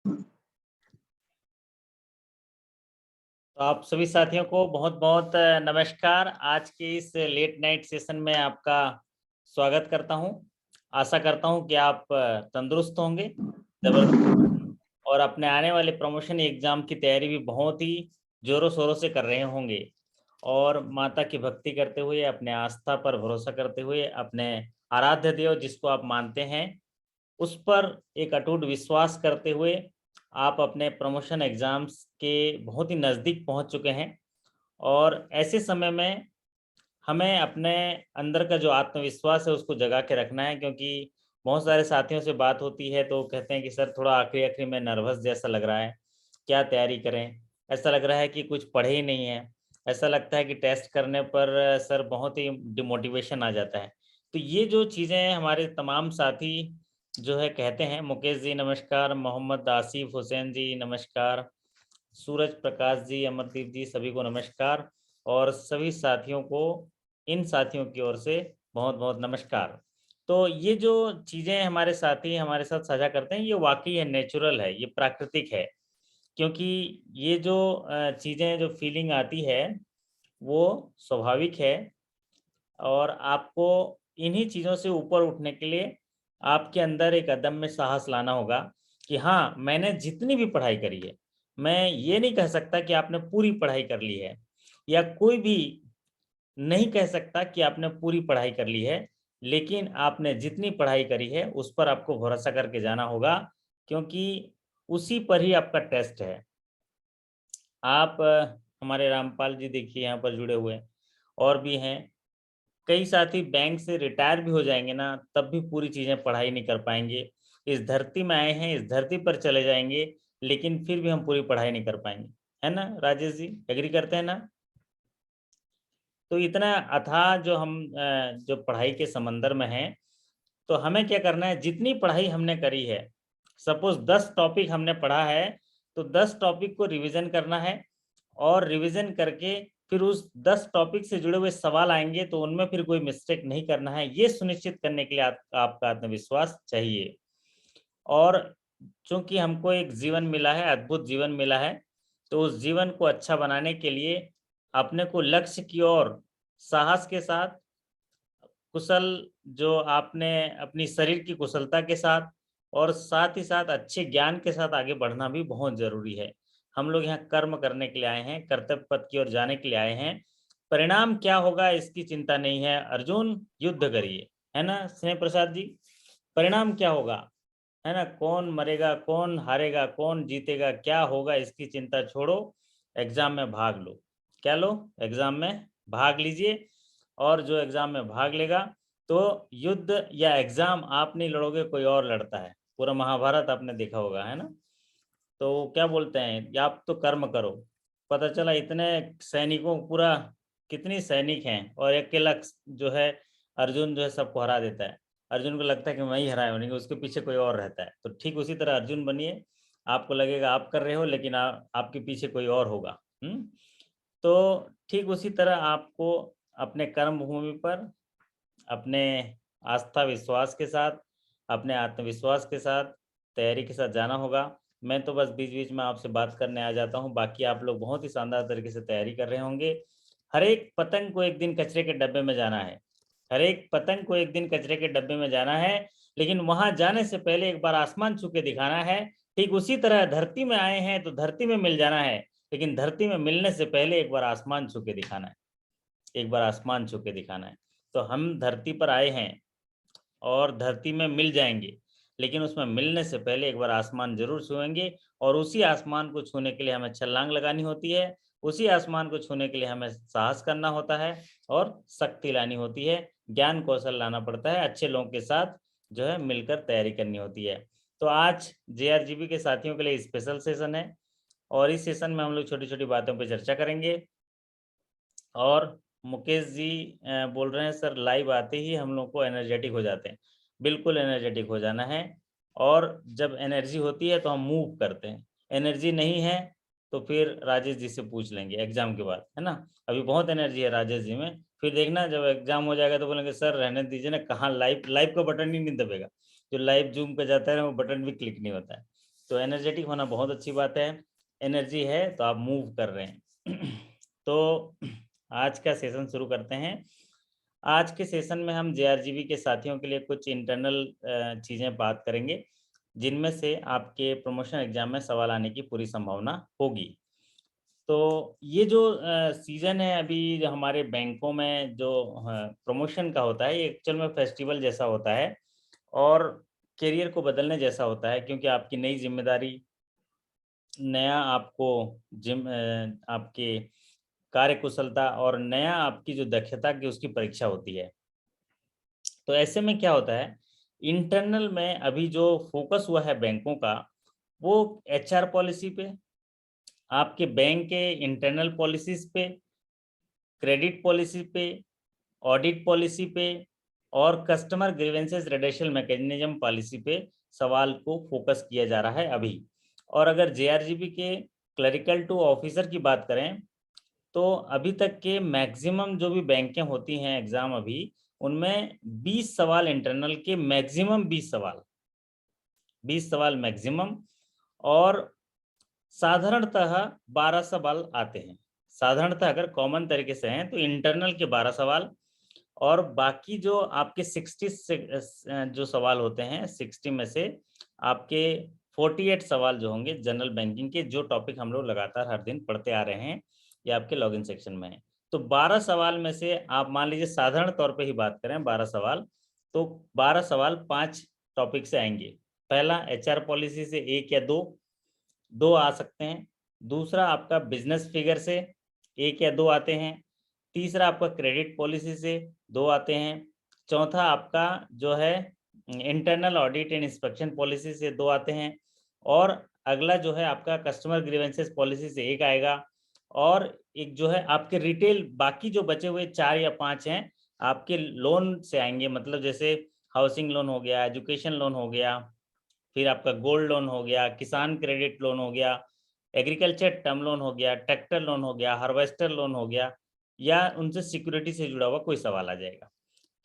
तो आप सभी साथियों को बहुत बहुत नमस्कार। आज के इस लेट नाइट सेशन में आपका स्वागत करता हूं। आशा करता हूं कि आप तंदुरुस्त होंगे, जबरदस्त, और अपने आने वाले प्रमोशन एग्जाम की तैयारी भी बहुत ही जोरों शोरों से कर रहे होंगे। और माता की भक्ति करते हुए, अपने आस्था पर भरोसा करते हुए, अपने आराध्य देव जिसको आप मानते हैं उस पर एक अटूट विश्वास करते हुए आप अपने प्रमोशन एग्जाम्स के बहुत ही नज़दीक पहुंच चुके हैं। और ऐसे समय में हमें अपने अंदर का जो आत्मविश्वास है उसको जगा के रखना है, क्योंकि बहुत सारे साथियों से बात होती है तो कहते हैं कि सर थोड़ा आखिरी आखिरी में नर्वस जैसा लग रहा है, क्या तैयारी करें, ऐसा लग रहा है कि कुछ पढ़े ही नहीं है, ऐसा लगता है कि टेस्ट करने पर सर बहुत ही डिमोटिवेशन आ जाता है। तो ये जो चीज़ें हमारे तमाम साथी जो है कहते हैं, मुकेश जी नमस्कार, मोहम्मद आसिफ हुसैन जी नमस्कार, सूरज प्रकाश जी, अमरदीप जी, सभी को नमस्कार। और सभी साथियों को, इन साथियों की ओर से बहुत बहुत नमस्कार। तो ये जो चीज़ें हमारे साथी हमारे साथ साझा करते हैं ये वाकई है, नेचुरल है, ये प्राकृतिक है। क्योंकि ये जो चीज़ें जो फीलिंग आती है वो स्वाभाविक है। और आपको इन्हीं चीज़ों से ऊपर उठने के लिए आपके अंदर एक अदम्य साहस लाना होगा कि हाँ, मैंने जितनी भी पढ़ाई करी है, मैं ये नहीं कह सकता कि आपने पूरी पढ़ाई कर ली है, या कोई भी नहीं कह सकता कि आपने पूरी पढ़ाई कर ली है, लेकिन आपने जितनी पढ़ाई करी है उस पर आपको भरोसा करके जाना होगा, क्योंकि उसी पर ही आपका टेस्ट है। आप हमारे रामपाल जी देखिए यहाँ पर जुड़े हुए हैं, और भी हैं कई साथी। बैंक से रिटायर भी हो जाएंगे ना, तब भी पूरी चीज़ें पढ़ाई नहीं कर पाएंगे। इस धरती में आए हैं, इस धरती पर चले जाएंगे, लेकिन फिर भी हम पूरी पढ़ाई नहीं कर पाएंगे। है ना राजेश जी, एग्री करते हैं ना? तो इतना अथाह जो हम जो पढ़ाई के समंदर में हैं, तो हमें क्या करना है, जितनी पढ़ाई हमने करी है, सपोज 10 टॉपिक हमने पढ़ा है, तो 10 टॉपिक को रिवीजन करना है। और रिवीजन करके फिर उस 10 टॉपिक से जुड़े हुए सवाल आएंगे तो उनमें फिर कोई मिस्टेक नहीं करना है, ये सुनिश्चित करने के लिए आपका आत्मविश्वास चाहिए। और चूंकि हमको एक जीवन मिला है, अद्भुत जीवन मिला है, तो उस जीवन को अच्छा बनाने के लिए अपने को लक्ष्य की ओर साहस के साथ, कुशल जो आपने अपनी शरीर की कुशलता के साथ, और साथ ही साथ अच्छे ज्ञान के साथ आगे बढ़ना भी बहुत जरूरी है। हम लोग यहाँ कर्म करने के लिए आए हैं, कर्तव्य पथ की ओर जाने के लिए आए हैं। परिणाम क्या होगा इसकी चिंता नहीं है, अर्जुन युद्ध करिए। है ना स्नेह प्रसाद जी? परिणाम क्या होगा, है ना, कौन मरेगा, कौन हारेगा, कौन जीतेगा, क्या होगा इसकी चिंता छोड़ो, एग्जाम में भाग लो। क्या लो? एग्जाम में भाग लीजिए। और जो एग्जाम में भाग लेगा, तो युद्ध या एग्जाम आप नहीं लड़ोगे, कोई और लड़ता है। पूरा महाभारत आपने देखा होगा, है ना? तो क्या बोलते हैं, या आप तो कर्म करो। पता चला इतने सैनिकों पूरा, कितनी सैनिक हैं, और अकेला जो है अर्जुन जो है सबको हरा देता है। अर्जुन को लगता है कि मैं ही हराया हूँ, लेकिन उसके पीछे कोई और रहता है। तो ठीक उसी तरह अर्जुन बनिए। आपको लगेगा आप कर रहे हो, लेकिन आपके पीछे कोई और होगा। तो ठीक उसी तरह आपको अपने कर्म भूमि पर अपने आस्था विश्वास के साथ, अपने आत्मविश्वास के साथ, तैयारी के साथ जाना होगा। मैं तो बस बीच बीच में आपसे बात करने आ जाता हूँ, बाकी आप लोग बहुत ही शानदार तरीके से तैयारी कर रहे होंगे। हर एक पतंग को एक दिन कचरे के डब्बे में जाना है, हर एक पतंग को एक दिन कचरे के डब्बे में जाना है, लेकिन वहां जाने से पहले एक बार आसमान छू के दिखाना है। ठीक उसी तरह धरती में आए हैं तो धरती में मिल जाना है, लेकिन धरती में मिलने से पहले एक बार आसमान छू के दिखाना है, एक बार आसमान छू के दिखाना है। तो हम धरती पर आए हैं और धरती में मिल जाएंगे, लेकिन उसमें मिलने से पहले एक बार आसमान जरूर छुएंगे। और उसी आसमान को छूने के लिए हमें छलांग लगानी होती है, उसी आसमान को छूने के लिए हमें साहस करना होता है, और शक्ति लानी होती है, ज्ञान कौशल लाना पड़ता है, अच्छे लोगों के साथ जो है मिलकर तैयारी करनी होती है। तो आज JRGB के साथियों के लिए स्पेशल सेशन है, और इस सेशन में हम लोग छोटी छोटी बातों पर चर्चा करेंगे। और मुकेश जी बोल रहे हैं सर लाइव आते ही हम लोग को एनर्जेटिक हो जाते हैं। बिल्कुल एनर्जेटिक हो जाना है, और जब एनर्जी होती है तो हम मूव करते हैं। एनर्जी नहीं है तो फिर राजेश जी से पूछ लेंगे एग्जाम के बाद, है ना? अभी बहुत एनर्जी है राजेश जी में, फिर देखना जब एग्जाम हो जाएगा तो बोलेंगे सर रहने दीजिए ना, कहाँ लाइव लाइव का बटन ही नहीं दबेगा। जो लाइव जूम पे जाता है ना वो बटन भी क्लिक नहीं होता है। तो एनर्जेटिक होना बहुत अच्छी बात है, एनर्जी है तो आप मूव कर रहे हैं। तो आज का सेशन शुरू करते हैं। आज के सेशन में हम जेआरजीबी के साथियों के लिए कुछ इंटरनल चीज़ें बात करेंगे, जिनमें से आपके प्रमोशन एग्जाम में सवाल आने की पूरी संभावना होगी। तो ये जो सीज़न है अभी जो हमारे बैंकों में जो प्रमोशन का होता है, ये एक्चुअल में फेस्टिवल जैसा होता है और करियर को बदलने जैसा होता है, क्योंकि आपकी नई जिम्मेदारी, नया आपको आपके कार्यकुशलता और नया आपकी जो दक्षता की उसकी परीक्षा होती है। तो ऐसे में क्या होता है, इंटरनल में अभी जो फोकस हुआ है बैंकों का, वो एचआर पॉलिसी पे, आपके बैंक के इंटरनल पॉलिसीज पे, क्रेडिट पॉलिसी पे, ऑडिट पॉलिसी पे और customer grievances reduction mechanism policy पे सवाल को फोकस किया जा रहा है अभी। और अगर जेआरजीबी के क्लरिकल टू ऑफिसर की बात करें तो अभी तक के मैक्सिमम जो भी बैंकें होती हैं एग्जाम अभी, उनमें 20 सवाल इंटरनल के, मैक्सिमम 20 सवाल मैक्सिमम, और साधारणतः 12 सवाल आते हैं। साधारणतः अगर कॉमन तरीके से हैं तो इंटरनल के 12 सवाल, और बाकी जो आपके 60 जो सवाल होते हैं, 60 में से आपके 48 सवाल जो होंगे जनरल बैंकिंग के, जो टॉपिक हम लोग लगातार हर दिन पढ़ते आ रहे हैं, ये आपके लॉगिन सेक्शन में है। तो 12 सवाल में से आप मान लीजिए साधारण तौर पे ही बात करें 12 सवाल, तो 12 सवाल 5 टॉपिक से आएंगे। पहला एचआर पॉलिसी से 1 या 2 आ सकते हैं। दूसरा आपका बिजनेस फिगर से 1 या 2 आते हैं। तीसरा आपका क्रेडिट पॉलिसी से 2 आते हैं। चौथा आपका जो है internal audit and inspection policy से 2 आते हैं। और अगला जो है आपका कस्टमर ग्रीवेंसेस पॉलिसी से 1 आएगा। और एक जो है आपके रिटेल, बाकी जो बचे हुए 4 या 5 हैं आपके लोन से आएंगे, मतलब जैसे हाउसिंग लोन हो गया, एजुकेशन लोन हो गया, फिर आपका गोल्ड लोन हो गया, किसान क्रेडिट लोन हो गया, एग्रीकल्चर टर्म लोन हो गया, ट्रैक्टर लोन हो गया, हार्वेस्टर लोन हो गया, या उनसे सिक्योरिटी से जुड़ा हुआ कोई सवाल आ जाएगा।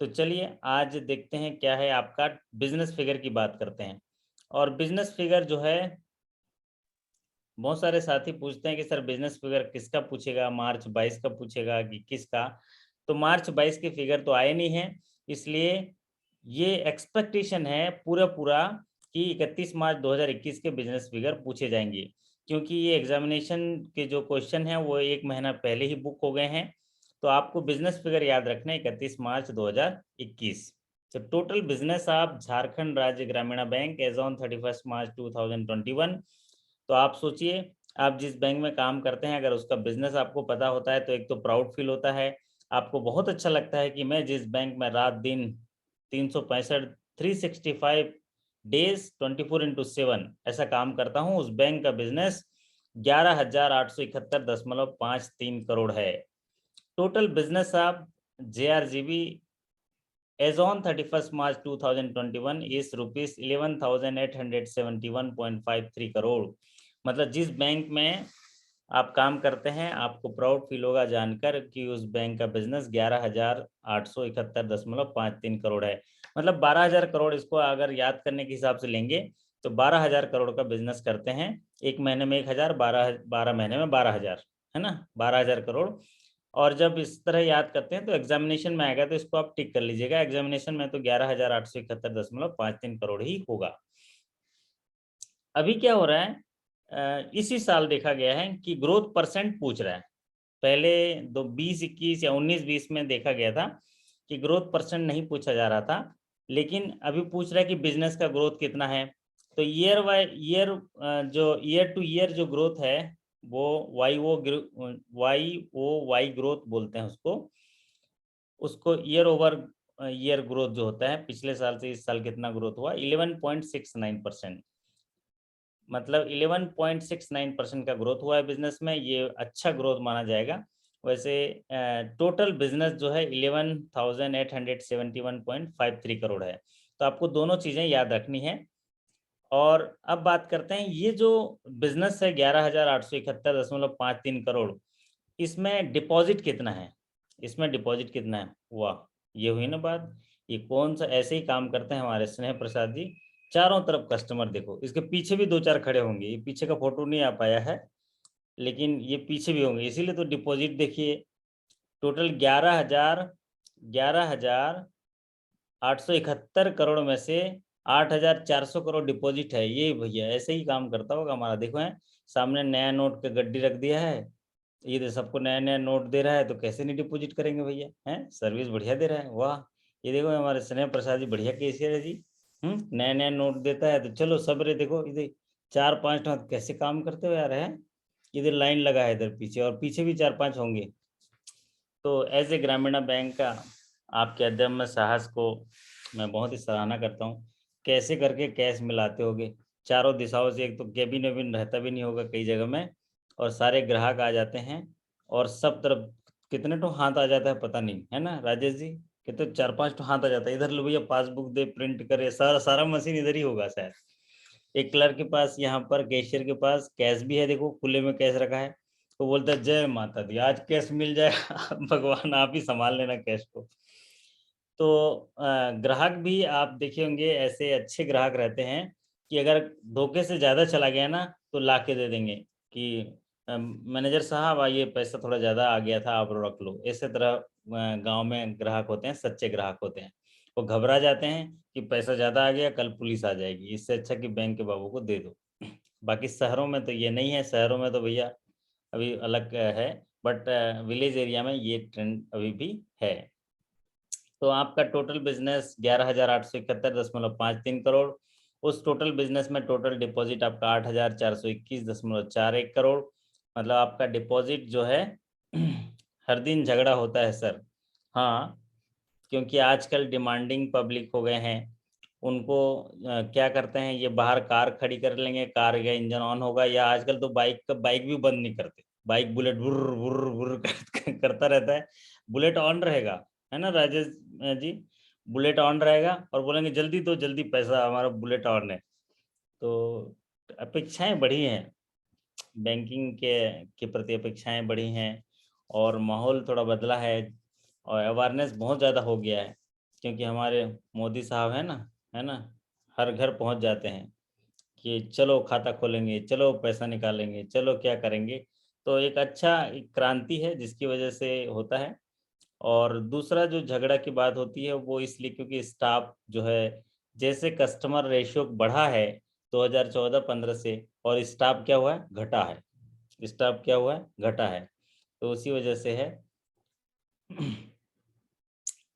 तो चलिए आज देखते हैं क्या है आपका बिजनेस फिगर की बात करते हैं। और बिजनेस फिगर जो है, बहुत सारे साथी पूछते हैं कि सर बिजनेस फिगर किसका पूछेगा, मार्च 22 का पूछेगा कि किसका। तो मार्च 22 के फिगर तो आए नहीं है, इसलिए ये एक्सपेक्टेशन है पूरा कि 31 मार्च 2021 के बिजनेस फिगर पूछे जाएंगे, क्योंकि ये एग्जामिनेशन के जो क्वेश्चन हैं वो 1 महीना पहले ही बुक हो गए हैं। तो आपको बिजनेस फिगर याद रखना है 31 मार्च 2021। तो टोटल बिजनेस आप झारखंड राज्य ग्रामीण बैंक एज ऑन 31 मार्च 2021। तो आप सोचिए, आप जिस बैंक में काम करते हैं, अगर उसका बिजनेस आपको पता होता है तो एक तो प्राउड फील होता है, आपको बहुत अच्छा लगता है कि मैं जिस बैंक में रात दिन 365 365 डेज 24/7 ऐसा काम करता हूं, उस बैंक का बिजनेस 11,871.53 करोड़ है। टोटल बिजनेस आप JRGB as on 31 March 2021 is ₹11,871.53 crore. मतलब जिस बैंक में आप काम करते हैं आपको प्राउड फील होगा जानकर कि उस बैंक का बिजनेस 11,871.53 करोड़ है। मतलब 12,000 करोड़, इसको अगर याद करने के हिसाब से लेंगे तो 12,000 करोड़ का बिजनेस करते हैं। एक महीने में 1,000, 12 महीने में 12,000, है ना, 12,000 करोड़। और जब इस तरह याद करते हैं तो एग्जामिनेशन में आएगा तो इसको आप टिक कर लीजिएगा, एग्जामिनेशन में तो 11,871.53 करोड़ ही होगा। अभी क्या हो रहा है, इसी साल देखा गया है कि ग्रोथ परसेंट पूछ रहा है। पहले 2021 या 19-20 में देखा गया था कि ग्रोथ परसेंट नहीं पूछा जा रहा था, लेकिन अभी पूछ रहा है कि बिजनेस का ग्रोथ कितना है। तो ईयर बाय ईयर, जो ईयर टू ईयर जो ग्रोथ है वो वाई ग्रोथ बोलते हैं उसको ईयर ओवर ईयर ग्रोथ जो होता है, पिछले साल से इस साल कितना ग्रोथ हुआ, 11.69%। मतलब 11.69% का ग्रोथ हुआ है बिजनेस में, ये अच्छा ग्रोथ माना जाएगा। वैसे टोटल बिजनेस जो है 11,871.53 करोड़ है। तो आपको दोनों चीज़ें याद रखनी है। और अब बात करते हैं ये जो बिजनेस है 11,871.53 करोड़, इसमें डिपॉजिट कितना है, इसमें डिपॉजिट कितना है, वाह, ये हुई ना बात। ये कौन सा ऐसे ही काम करते हैं हमारे स्नेह प्रसाद जी, चारों तरफ कस्टमर देखो, इसके पीछे भी 2-4 खड़े होंगे, ये पीछे का फोटो नहीं आ पाया है लेकिन ये पीछे भी होंगे, इसीलिए तो डिपॉजिट देखिए टोटल 11,871 करोड़ में से 8,400 करोड़ डिपॉजिट है। ये भैया ऐसे ही काम करता होगा हमारा, देखो है सामने नया नोट का गड्डी रख दिया है, ये तो सबको नया नया नोट दे रहा है, तो कैसे नहीं डिपॉजिट करेंगे भैया, हैं सर्विस बढ़िया दे रहा है, वाह। ये देखो हमारे स्नेह प्रसाद जी बढ़िया कैशियर है जी, नया नया नोट देता है तो चलो सबरे देखो इधर 4-5 कैसे काम करते हो यार, है इधर लाइन लगा है इधर पीछे, और पीछे भी 4-5 होंगे। तो एज ए ग्रामीण बैंक का आपके अदम्य साहस को मैं बहुत ही सराहना करता हूँ, कैसे करके कैश मिलाते होगे चारों दिशाओं से, एक तो केबिन वेबिन रहता भी नहीं होगा कई जगह में, और सारे ग्राहक आ जाते हैं और सब तरफ कितने तो हाथ आ जाता है पता नहीं, है ना राजेश जी, कितने 4-5 तो हाथ आ जाता है, इधर लो भैया पासबुक दे प्रिंट करे, सारा सारा मशीन इधर ही होगा शायद। एक क्लर्क के पास यहाँ पर कैशियर के पास कैश भी है, देखो खुले में कैश रखा है, तो बोलता है जय माता दी आज कैश मिल जाएगा भगवान आप ही संभाल लेना कैश को। तो ग्राहक भी आप देखे होंगे ऐसे अच्छे ग्राहक रहते हैं कि अगर धोखे से ज़्यादा चला गया ना तो ला के दे देंगे कि मैनेजर साहब आइए पैसा थोड़ा ज़्यादा आ गया था आप रख लो, इसी तरह गांव में ग्राहक होते हैं, सच्चे ग्राहक होते हैं, वो घबरा जाते हैं कि पैसा ज़्यादा आ गया कल पुलिस आ जाएगी, इससे अच्छा कि बैंक के बाबू को दे दो। बाकी शहरों में तो ये नहीं है, शहरों में तो भैया अभी अलग है, बट विलेज एरिया में ये ट्रेंड अभी भी है। तो आपका टोटल बिजनेस 11,871.53 करोड़, उस टोटल बिजनेस में टोटल डिपॉजिट आपका 8,421.41 करोड़, मतलब आपका डिपॉजिट जो है हर दिन झगड़ा होता है सर, हाँ क्योंकि आजकल डिमांडिंग पब्लिक हो गए हैं, उनको क्या करते हैं ये बाहर कार खड़ी कर लेंगे, कार का इंजन ऑन होगा, या आजकल तो बाइक भी बंद नहीं करते, बाइक बुलेट बुर्र बुर्र बुर्र करता रहता है, बुलेट ऑन रहेगा, है ना राजेश जी, बुलेट ऑन रहेगा और बोलेंगे जल्दी दो जल्दी पैसा हमारा बुलेट ऑन है। तो अपेक्षाएं बढ़ी हैं, बैंकिंग के प्रति अपेक्षाएं बढ़ी हैं, और माहौल थोड़ा बदला है, और अवेयरनेस बहुत ज़्यादा हो गया है, क्योंकि हमारे मोदी साहब है ना हर घर पहुंच जाते हैं कि चलो खाता खोलेंगे, चलो पैसा निकालेंगे, चलो क्या करेंगे, तो एक अच्छा एक क्रांति है जिसकी वजह से होता है। और दूसरा जो झगड़ा की बात होती है वो इसलिए क्योंकि स्टाफ जो है, जैसे कस्टमर रेशियो बढ़ा है 2014-15 से, और स्टाफ क्या हुआ है घटा है, स्टाफ क्या हुआ है घटा है, तो उसी वजह से है।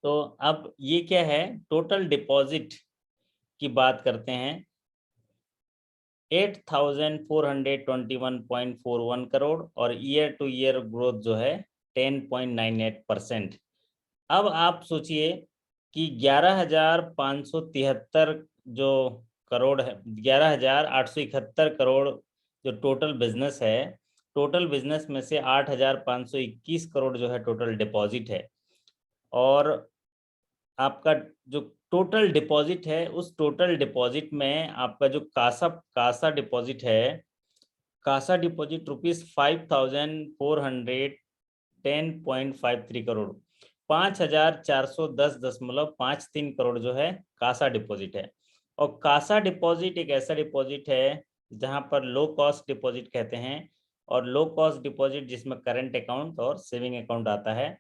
तो अब ये क्या है टोटल डिपॉजिट की बात करते हैं, 8,421.41 करोड़, और ईयर टू ईयर ग्रोथ जो है 10.98%। अब आप सोचिए कि 11,573 जो करोड़ है, 11,871 करोड़ जो टोटल बिजनेस है, टोटल बिजनेस में से 8,521 करोड़ जो है टोटल डिपॉजिट है, और आपका जो टोटल डिपॉजिट है उस टोटल डिपॉजिट में आपका जो कासा डिपॉजिट है, कासा डिपॉजिट ₹5,410.53 करोड़, 5,410.53 करोड़ जो है कासा डिपॉजिट है। और कासा डिपॉजिट एक ऐसा डिपॉजिट है जहां पर लो कॉस्ट डिपॉजिट कहते हैं, और लो कॉस्ट डिपॉजिट जिसमें करंट अकाउंट और सेविंग अकाउंट आता है,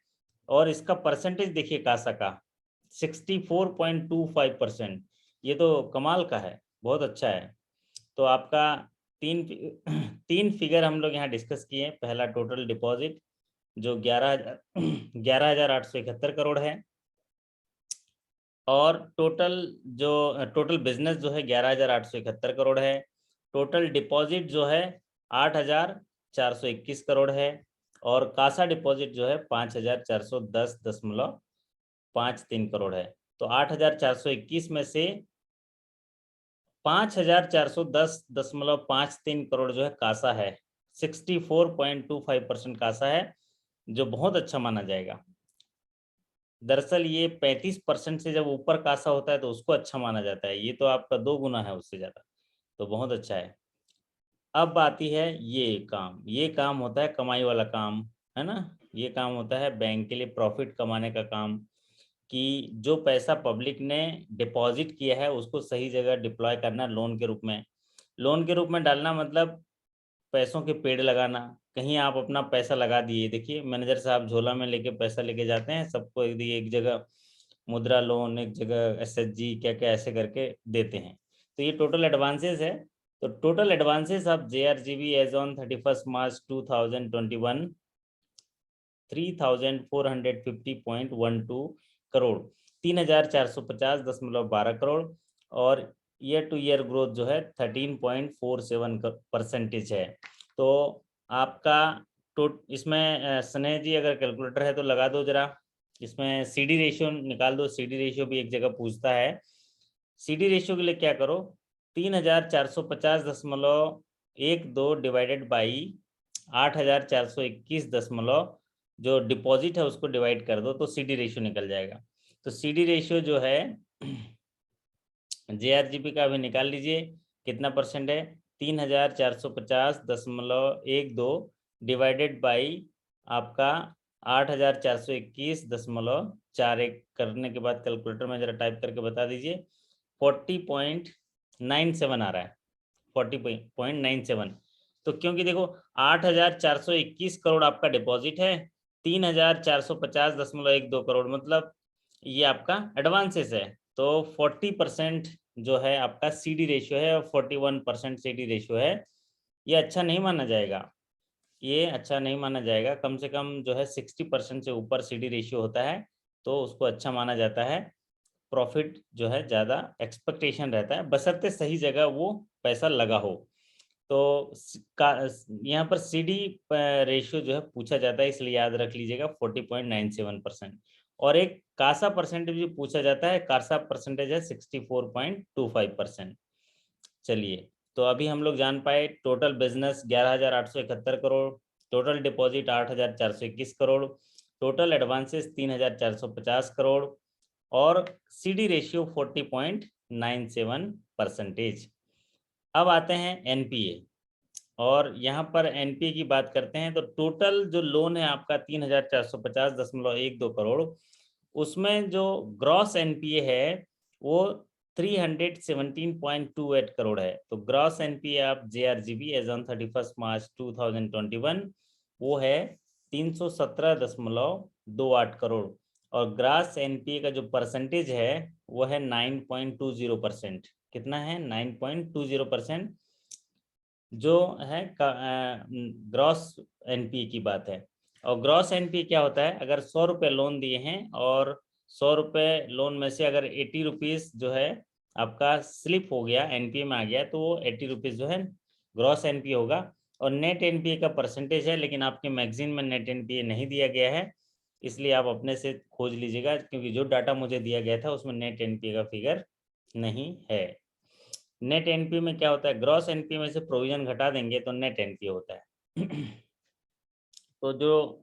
और इसका परसेंटेज देखिए कासा का 64.25%, ये तो कमाल का है, बहुत अच्छा है। तो आपका तीन तीन फिगर हम लोग यहाँ डिस्कस किए, पहला टोटल डिपॉजिट जो 11,871 करोड़ है, और टोटल बिजनेस जो है 11,871 करोड़ है, टोटल डिपॉजिट जो है 8,421 करोड़ है, और कासा डिपॉजिट जो है 5,410.53 करोड़ है। तो 8,421 में से 5,410.53 करोड़ जो है कासा है, 64.25% कासा है, जो बहुत अच्छा माना जाएगा। दरअसल ये 35% से जब ऊपर कासा होता है तो उसको अच्छा माना जाता है, ये तो आपका 2 गुना है उससे ज़्यादा, तो बहुत अच्छा है। अब आती है ये काम होता है कमाई वाला काम, है ना, ये काम होता है बैंक के लिए प्रॉफिट कमाने का काम, कि जो पैसा पब्लिक ने डिपॉजिट किया है उसको सही जगह डिप्लॉय करना लोन के रूप में। लोन के रूप में डालना मतलब पैसों के पेड़ लगाना। कहीं आप अपना पैसा लगा दिए, देखिए मैनेजर साहब झोला में लेके पैसा लेके जाते हैं, सबको एक जगह मुद्रा लोन, एक जगह एसएचजी, क्या क्या ऐसे करके देते हैं। तो ये टोटल एडवांसेस है। तो total advances of JRGB as on 31 March 2021 3,450.12 crore, 3,450.12 crore. और ईयर टू ईयर ग्रोथ जो है 13.47% है। तो आपका इसमें स्नेह जी अगर कैलकुलेटर है तो लगा दो जरा, इसमें सीडी रेशियो निकाल दो। सीडी रेशियो भी एक जगह पूछता है। सीडी रेशियो के लिए क्या करो, 3,450.12 डिवाइडेड बाई 8,421 जो डिपॉजिट है उसको डिवाइड कर दो, तो सीडी रेशियो निकल जाएगा। तो सीडी रेशियो जो है जेआरजीबी का भी निकाल लीजिए, कितना परसेंट है, 3,450.12 डिवाइडेड बाई आपका 8,421.41 करने के बाद कैलकुलेटर में जरा टाइप करके बता दीजिए, 40.97 आ रहा है, 40.97। तो क्योंकि देखो 8,421 करोड़ आपका डिपॉजिट है, 3,450.12 करोड़ मतलब ये आपका एडवांसेस है। तो 40% जो है आपका सीडी रेशियो है और 41% सीडी रेशियो है। ये अच्छा नहीं माना जाएगा, ये अच्छा नहीं माना जाएगा। कम से कम जो है 60% से ऊपर सीडी रेशियो होता है तो उसको अच्छा माना जाता है। प्रॉफिट जो है ज़्यादा एक्सपेक्टेशन रहता है, बशर्ते सही जगह वो पैसा लगा हो। तो यहाँ पर सीडी रेशियो जो है पूछा जाता है, इसलिए याद रख लीजिएगा 40.97%। और एक कासा परसेंटेज भी पूछा जाता है, कासा परसेंटेज है 64.25%। चलिए, तो अभी हम लोग जान पाए total business 11,871 crore, total deposit 8,421 crore, total advances 3,450 crore और सीडी रेशियो 40.97%। अब आते हैं एनपीए, और यहाँ पर एनपीए की बात करते हैं। तो टोटल जो लोन है आपका 3,450.12 करोड़, उसमें जो ग्रॉस एनपीए है वो 317.28 करोड़ है। तो gross NPA of JRGB as on 31 March 2021 वो है 317.28 करोड़। और ग्रॉस एनपीए का जो परसेंटेज है वो है 9.20%। कितना है, 9.20% जो है ग्रॉस एनपीए की बात है। और ग्रॉस एनपीए क्या होता है, अगर 100 रुपये लोन दिए हैं और 100 रुपये लोन में से अगर 80 रुपीज़ जो है आपका स्लिप हो गया, एनपीए में आ गया, तो वो 80 रुपीज़ जो है ग्रॉस एनपीए होगा। और नेट एनपीए का परसेंटेज है, लेकिन आपके मैगजीन में नेट एनपीए नहीं दिया गया है, इसलिए आप अपने से खोज लीजिएगा, क्योंकि जो डाटा मुझे दिया गया था उसमें नेट एनपीए का फिगर नहीं है। नेट एनपीए में क्या होता है, ग्रॉस एनपीए में से प्रोविजन घटा देंगे तो नेट एनपीए होता है। तो जो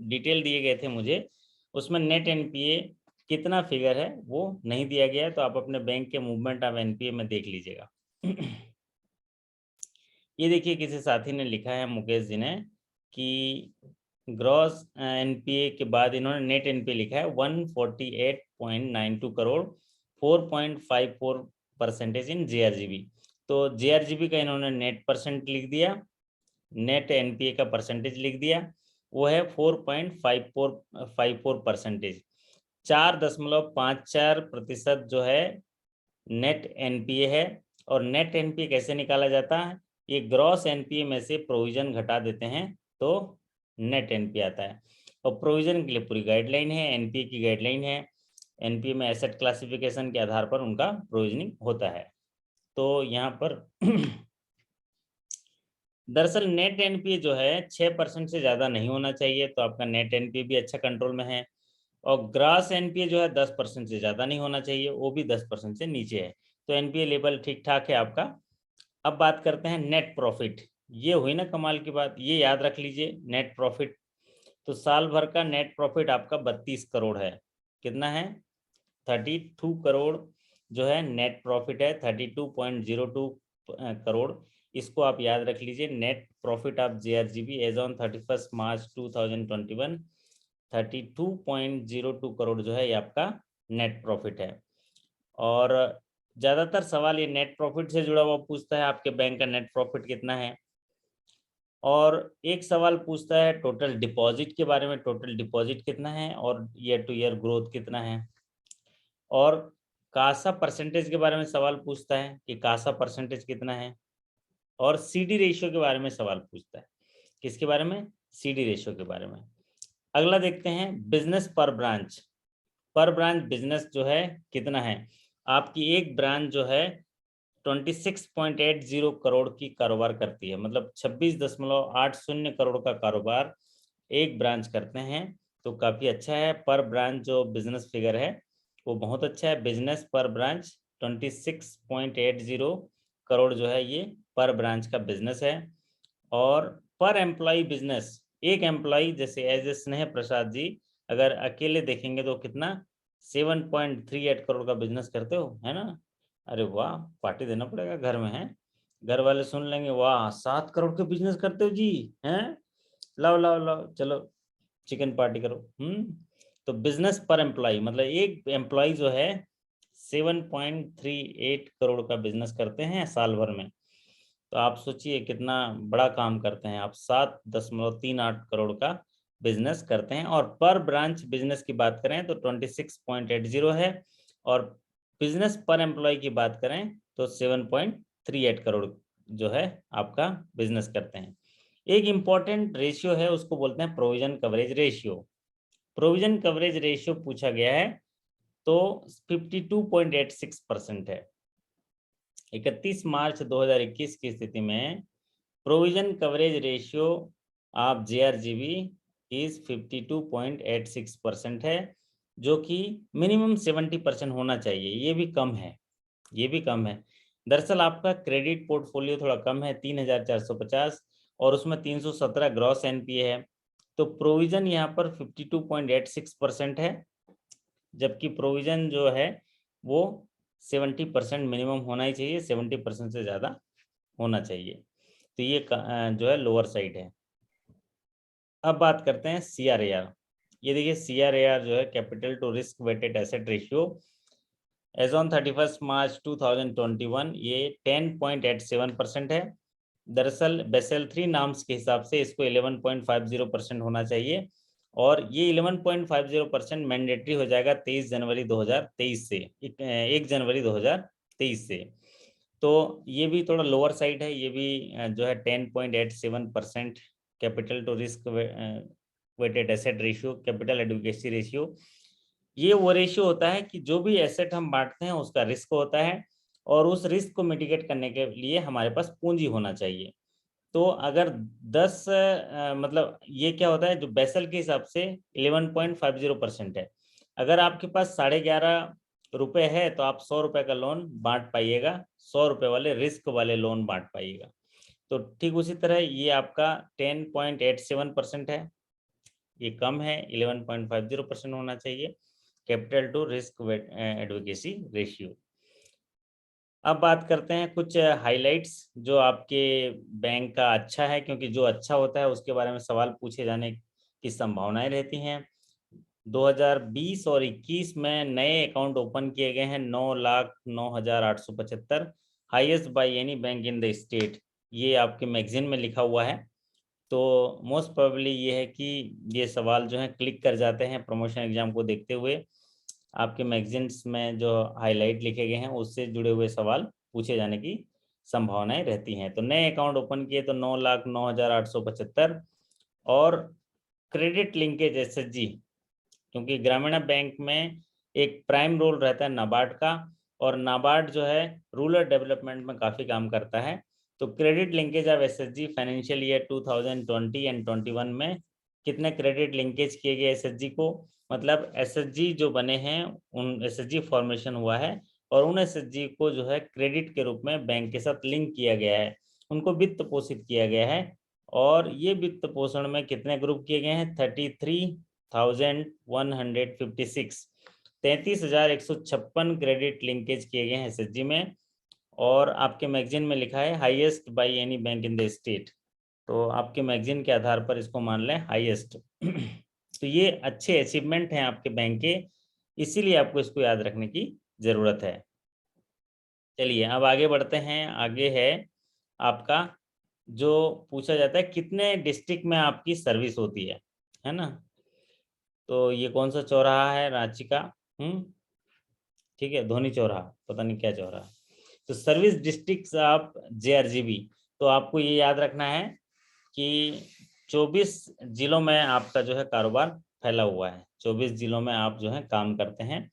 डिटेल दिए गए थे मुझे उसमें नेट एनपीए कितना फिगर है वो नहीं दिया गया है, तो आप अपने बैंक के मूवमेंट ऑफ एनपीए में देख लीजिएगा। ये देखिए किसी साथी ने लिखा है, मुकेश जी ने, कि ग्रॉस एनपीए के बाद इन्होंने नेट एनपीए लिखा है 148.92 करोड़, 4.54% इन जेआरजीबी। तो जेआरजीबी का इन्होंने नेट परसेंट लिख दिया, नेट एनपीए का परसेंटेज लिख दिया, वो है 4.54%। 4.54% जो है नेट एनपीए है। और नेट एनपीए कैसे निकाला जाता है, ये ग्रॉस एनपीए में से प्रोविजन घटा देते हैं तो नेट एनपीए आता है। और प्रोविजन के लिए पूरी गाइडलाइन है, एनपीए की गाइडलाइन है। एनपीए में एसेट क्लासिफिकेशन के आधार पर उनका प्रोविजनिंग होता है। तो यहाँ पर दरअसल नेट एनपीए जो है 6% से ज़्यादा नहीं होना चाहिए, तो आपका नेट एनपीए भी अच्छा कंट्रोल में है। और ग्रॉस एनपीए जो है 10% से ज़्यादा नहीं होना चाहिए, वो भी 10% से नीचे है। तो एनपीए लेवल ठीक ठाक है आपका। अब बात करते हैं नेट प्रॉफिट। ये हुई ना कमाल की बात, ये याद रख लीजिए नेट प्रॉफिट। तो साल भर का नेट प्रॉफिट आपका 32 करोड़ है। कितना है, 32 करोड़ जो है नेट प्रॉफिट है, 32.02 करोड़। इसको आप याद रख लीजिए, net profit of JRGB as on 31 March 2021 32.02 crore जो है ये आपका नेट प्रॉफिट है। और ज़्यादातर सवाल ये नेट प्रॉफिट से जुड़ा हुआ पूछता है, आपके बैंक का नेट प्रॉफिट कितना है। और एक सवाल पूछता है टोटल डिपॉजिट के बारे में, टोटल डिपॉजिट कितना है और ईयर टू ईयर ग्रोथ कितना है। और कासा परसेंटेज के बारे में सवाल पूछता है कि कासा परसेंटेज कितना है। और सीडी रेशियो के बारे में सवाल पूछता है। किसके बारे में? सीडी रेशियो के बारे में। अगला देखते हैं बिजनेस पर ब्रांच। पर ब्रांच बिजनेस जो है कितना है। आपकी एक ब्रांच जो है 26.80 करोड़ की कारोबार करती है, मतलब 26.80 करोड़ का कारोबार एक ब्रांच करते हैं, तो काफ़ी अच्छा है। पर ब्रांच जो बिजनेस फिगर है वो बहुत अच्छा है। बिजनेस पर ब्रांच 26.80 करोड़ जो है ये पर ब्रांच का बिजनेस है। और पर एम्प्लॉय बिजनेस, एक एम्प्लॉय जैसे एज ए स्नेह प्रसाद जी अगर अकेले देखेंगे तो कितना 7.38 करोड़ का बिजनेस करते हो, है ना। अरे वाह, पार्टी देना पड़ेगा, घर में है, घर वाले सुन लेंगे, वाह 7 करोड़ के बिजनेस करते हो जी, हैं, लाओ लाओ लाओ, चलो चिकन पार्टी करो। तो बिजनेस पर एम्प्लॉय मतलब एक एम्प्लॉय जो है 7.38 करोड़ का बिजनेस करते हैं साल भर में। तो आप सोचिए कितना बड़ा काम करते हैं आप, 7.38 करोड़ का बिजनेस करते हैं। और पर ब्रांच बिजनेस की बात करें तो 26.80 है, और बिजनेस पर एम्प्लॉय की बात करें तो 7.38 करोड़ जो है आपका बिजनेस करते हैं। एक इम्पॉर्टेंट रेशियो है, उसको बोलते हैं provision coverage ratio. Provision coverage ratio पूछा गया है तो 52.86% है। 31 मार्च 2021 की स्थिति में provision coverage ratio of JRGB is 52.86% है, जो कि मिनिमम 70% होना चाहिए। ये भी कम है, ये भी कम है। दरअसल आपका क्रेडिट पोर्टफोलियो थोड़ा कम है 3,450, और उसमें 317 ग्रॉस NPA है। तो प्रोविजन यहाँ पर 52.86% है, जबकि प्रोविजन जो है वो 70% मिनिमम होना ही चाहिए, 70% से ज़्यादा होना चाहिए। तो ये जो है लोअर साइड है। अब बात करते हैं CRAR। ये देखिए CRAR जो है capital to risk weighted asset ratio as on 31 March 2021 ये 10.87% है। दरअसल बेसल 3 नाम्स के हिसाब से इसको 11.50% होना चाहिए, और ये 11.50% मैंडेटरी हो जाएगा 23 जनवरी 2023 से, 1 जनवरी 2023 से। तो ये भी थोड़ा लोअर साइड है, ये भी जो है 10.87% capital to risk weighted asset ratio, capital adequacy ratio. ये वो रेशियो होता है कि जो भी एसेट हम बांटते हैं उसका रिस्क होता है, और उस रिस्क को मिटिगेट करने के लिए हमारे पास पूंजी होना चाहिए। तो अगर 10 मतलब ये क्या होता है, जो बेसल के हिसाब से 11.50% है। अगर आपके पास 11.5 रुपए है तो आप 100 रुपए का लोन बांट पाइएगा, 100 रुपए वाले रिस्क वाले लोन बांट पाइएगा। तो ठीक उसी तरह ये आपका 10.87% है, ये कम है, 11.50% होना चाहिए capital to risk advocacy ratio. अब बात करते हैं कुछ हाइलाइट्स जो आपके बैंक का अच्छा है, क्योंकि जो अच्छा होता है उसके बारे में सवाल पूछे जाने की संभावनाएं रहती हैं। 2020 और 21 में नए अकाउंट ओपन किए गए हैं 9,09,875, highest by any bank in the state, ये आपके मैगजीन में लिखा हुआ है। तो मोस्ट प्रोबेबली ये है कि ये सवाल जो है क्लिक कर जाते हैं प्रमोशन एग्जाम को देखते हुए, आपके मैगजीन्स में जो हाईलाइट लिखे गए हैं उससे जुड़े हुए सवाल पूछे जाने की संभावनाएं रहती हैं। तो नए अकाउंट ओपन किए तो 9,09,875, और क्रेडिट लिंकेज SHG, क्योंकि ग्रामीण बैंक में एक प्राइम रोल रहता है नाबार्ड का, और नाबार्ड जो है रूरल डेवलपमेंट में काफ़ी काम करता है। तो credit linkage of SHG financial year 2020 and 21 में कितने क्रेडिट लिंकेज किए गए SHG को, मतलब SHG जो बने हैं उन SHG फॉर्मेशन हुआ है, और उन SHG को जो है क्रेडिट के रूप में बैंक के साथ लिंक किया गया है, उनको वित्त पोषित किया गया है। और ये वित्त पोषण में कितने ग्रुप किए गए हैं, 33,156, 33,156 क्रेडिट लिंकेज किए गए हैं SHG में। और आपके मैगजीन में लिखा है highest by any bank in the state, तो आपके मैगजीन के आधार पर इसको मान लें हाईएस्ट। तो ये अच्छे अचीवमेंट हैं आपके बैंक के, इसीलिए आपको इसको याद रखने की जरूरत है। चलिए अब आगे बढ़ते हैं। आगे है आपका जो पूछा जाता है कितने डिस्ट्रिक्ट में आपकी सर्विस होती है ना। तो ये कौन सा चौराहा है रांची का? ठीक है, धोनी चौराहा, पता नहीं क्या चौराहा। तो सर्विस डिस्ट्रिक्ट ऑफ JRGB, तो आपको ये याद रखना है कि 24 जिलों में आपका जो है कारोबार फैला हुआ है, 24 जिलों में आप जो है काम करते हैं,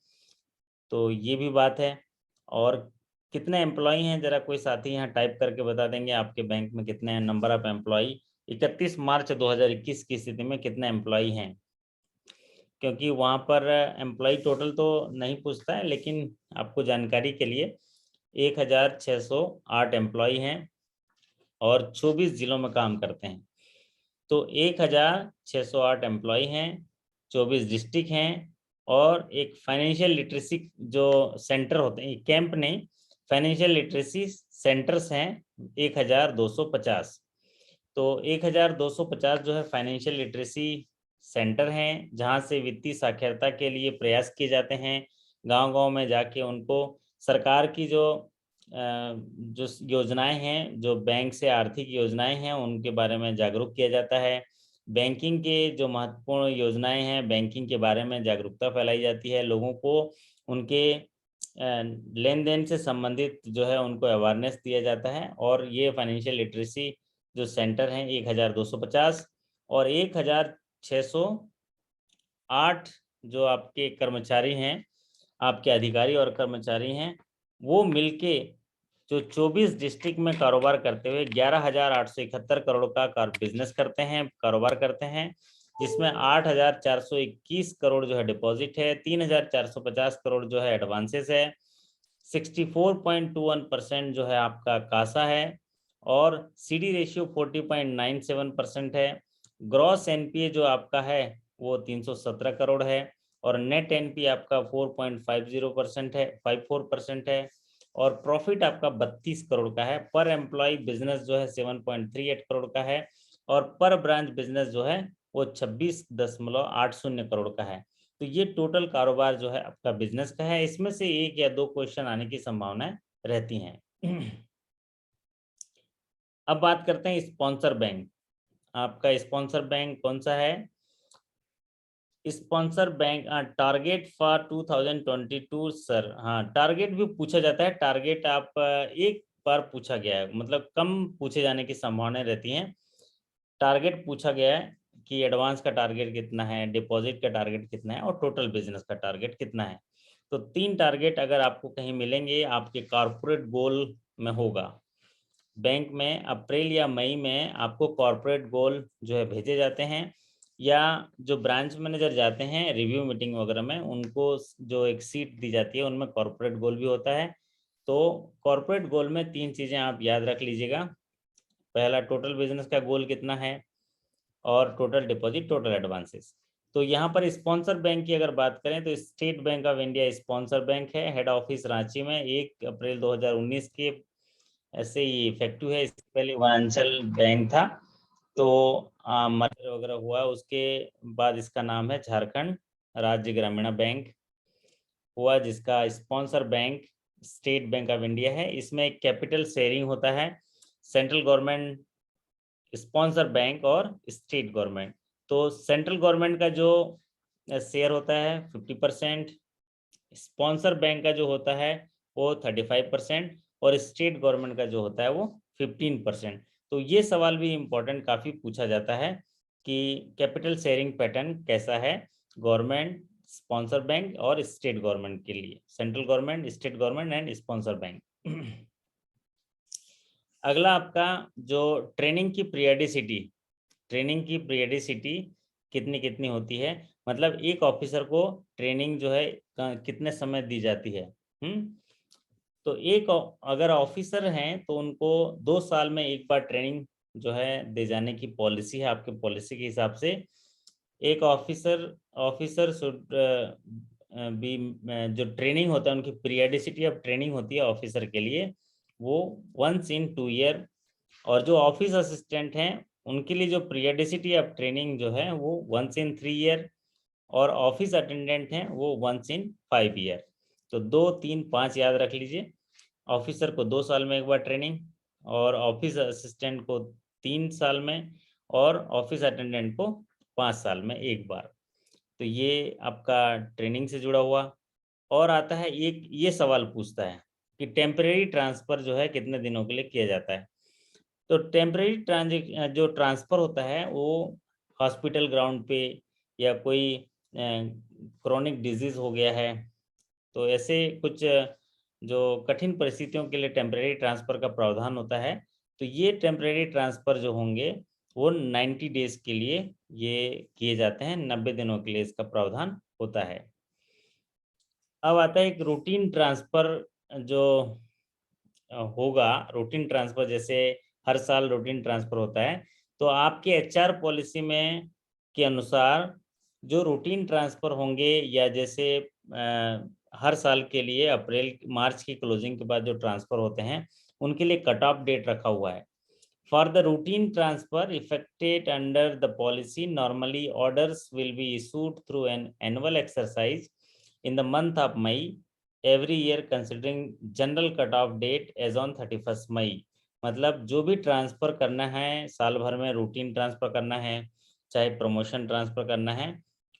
तो ये भी बात है। और कितने एम्प्लॉई हैं, जरा कोई साथी यहाँ टाइप करके बता देंगे आपके बैंक में कितने हैं, नंबर ऑफ एम्प्लॉई 31 मार्च 2021 की स्थिति में कितने एम्प्लॉई हैं। क्योंकि वहाँ पर एम्प्लॉय टोटल तो नहीं पूछता है, लेकिन आपको जानकारी के लिए 1608 एम्प्लॉय हैं और 24 जिलों में काम करते हैं। तो 1608 एम्प्लॉय हैं, 24 डिस्ट्रिक्ट हैं, और एक फाइनेंशियल लिटरेसी जो सेंटर होते हैं, कैंप नहीं, फाइनेंशियल लिटरेसी सेंटर्स हैं 1250। तो 1250 जो है फाइनेंशियल लिटरेसी सेंटर हैं, जहां से वित्तीय साक्षरता के लिए प्रयास किए जाते हैं। गांव-गांव में जाके उनको सरकार की जो योजनाएं हैं, जो बैंक से आर्थिक योजनाएं हैं, उनके बारे में जागरूक किया जाता है। बैंकिंग के जो महत्वपूर्ण योजनाएं हैं, बैंकिंग के बारे में जागरूकता फैलाई जाती है। लोगों को उनके लेन देन से संबंधित जो है उनको अवेयरनेस दिया जाता है। और ये फाइनेंशियल लिटरेसी जो सेंटर हैं 1250 और 1608 जो आपके कर्मचारी हैं, आपके अधिकारी और कर्मचारी हैं, वो मिलके जो 24 डिस्ट्रिक्ट में कारोबार करते हुए 11,871 करोड़ का बिजनेस करते हैं, कारोबार करते हैं, जिसमें 8,421 करोड़ जो है डिपॉजिट है, 3,450 करोड़ जो है एडवांसेस है, 64.21% जो है आपका कासा है, और CD रेशियो 40.97% है। ग्रॉस NPA जो आपका है वो 317 करोड़ है, और नेट NPA आपका 4.50% है, 54% है, और प्रॉफिट आपका 32 करोड़ का है। पर एम्प्लॉय बिजनेस जो है 7.38 करोड़ का है, और पर ब्रांच बिजनेस जो है वो 26.80 करोड़ का है। तो ये टोटल कारोबार जो है आपका बिजनेस का है। इसमें से एक या दो क्वेश्चन आने की संभावनाएं रहती हैं। अब बात करते हैं स्पॉन्सर बैंक। आपका स्पॉन्सर बैंक कौन सा है? Sponsor bank target for 2022 sir. हाँ, टारगेट भी पूछा जाता है। टारगेट आप एक बार पूछा गया है, मतलब कम पूछे जाने की संभावनाएं रहती हैं। टारगेट पूछा गया है कि एडवांस का टारगेट कितना है, डिपॉजिट का टारगेट कितना है, और टोटल बिजनेस का टारगेट कितना है। तो 3 टारगेट अगर आपको कहीं मिलेंगे, आपके कॉर्पोरेट गोल में होगा। बैंक में अप्रैल या मई में आपको कॉर्पोरेट गोल जो है भेजे जाते हैं, या जो ब्रांच मैनेजर जाते हैं रिव्यू मीटिंग वगैरह में, उनको जो एक सीट दी जाती है उनमें कॉर्पोरेट गोल भी होता है। तो कॉर्पोरेट गोल में 3 चीज़ें आप याद रख लीजिएगा। पहला, टोटल बिजनेस का गोल कितना है, और टोटल डिपॉजिट, टोटल एडवांसेस। तो यहाँ पर स्पॉन्सर बैंक की अगर बात करें तो state bank of India sponsor bank है। हेड ऑफिस रांची में, 1 अप्रैल 2019 के ऐसे ही इफेक्टिव है। इससे पहले वनांचल बैंक था, तो मर्जर वगैरह हुआ, उसके बाद इसका नाम है झारखंड राज्य ग्रामीण बैंक हुआ, जिसका sponsor bank state bank of India है। इसमें कैपिटल शेयरिंग होता है, सेंट्रल गवर्नमेंट, स्पॉन्सर बैंक और स्टेट गवर्नमेंट। तो सेंट्रल गवर्नमेंट का जो शेयर होता है 50%, स्पॉन्सर बैंक का जो होता है वो 35%, और स्टेट गवर्नमेंट का जो होता है वो 15%। तो ये सवाल भी इम्पोर्टेंट काफ़ी पूछा जाता है कि कैपिटल शेयरिंग पैटर्न कैसा है गवर्नमेंट, स्पॉन्सर बैंक और स्टेट गवर्नमेंट के लिए, central government, state government and sponsor bank. अगला आपका जो ट्रेनिंग की पीरियडिसिटी, ट्रेनिंग की पीरियडिसिटी कितनी कितनी होती है, मतलब एक ऑफिसर को ट्रेनिंग जो है कितने समय दी जाती है। तो एक अगर ऑफिसर हैं तो उनको 2 साल में एक बार ट्रेनिंग जो है दे जाने की पॉलिसी है आपके पॉलिसी के हिसाब से। एक ऑफिसर ऑफिसर शुड बी, जो ट्रेनिंग होता है उनकी पीरियडिसिटी ऑफ ट्रेनिंग होती है ऑफिसर के लिए वो 1 in 2 year, और जो ऑफिस असिस्टेंट हैं उनके लिए जो पीरियडिसिटी ऑफ ट्रेनिंग जो है वो 1 in 3 year, और ऑफिस अटेंडेंट हैं वो 1 in 5 year। तो 2, 3, 5 याद रख लीजिए। ऑफिसर को 2 साल में एक बार ट्रेनिंग, और ऑफिस असिस्टेंट को 3 साल में, और ऑफिस अटेंडेंट को 5 साल में एक बार। तो ये आपका ट्रेनिंग से जुड़ा हुआ। और आता है एक ये सवाल पूछता है कि टेम्परेरी ट्रांसफ़र जो है कितने दिनों के लिए किया जाता है। तो टेम्परेरी जो ट्रांसफ़र होता है वो हॉस्पिटल ग्राउंड पे, या कोई क्रोनिक डिजीज़ हो गया है, तो ऐसे कुछ जो कठिन परिस्थितियों के लिए टेम्परेरी ट्रांसफ़र का प्रावधान होता है। तो ये टेम्परेरी ट्रांसफ़र जो होंगे वो 90 डेज़ के लिए ये किए जाते हैं, 90 दिनों के लिए इसका प्रावधान होता है। अब आता है एक रूटीन ट्रांसफ़र जो होगा। रूटीन ट्रांसफ़र जैसे हर साल रूटीन ट्रांसफ़र होता है, तो आपके एचआर पॉलिसी में के अनुसार जो रूटीन ट्रांसफ़र होंगे, या जैसे हर साल के लिए मार्च की क्लोजिंग के बाद जो ट्रांसफ़र होते हैं, उनके लिए कट ऑफ डेट रखा हुआ है। For the routine transfer effected under the policy, normally orders will be issued through an annual exercise in the month of May every year, considering general cut-off date as on 31st May। मतलब जो भी transfer करना है साल भर में, routine transfer करना है चाहे प्रमोशन ट्रांसफ़र करना है,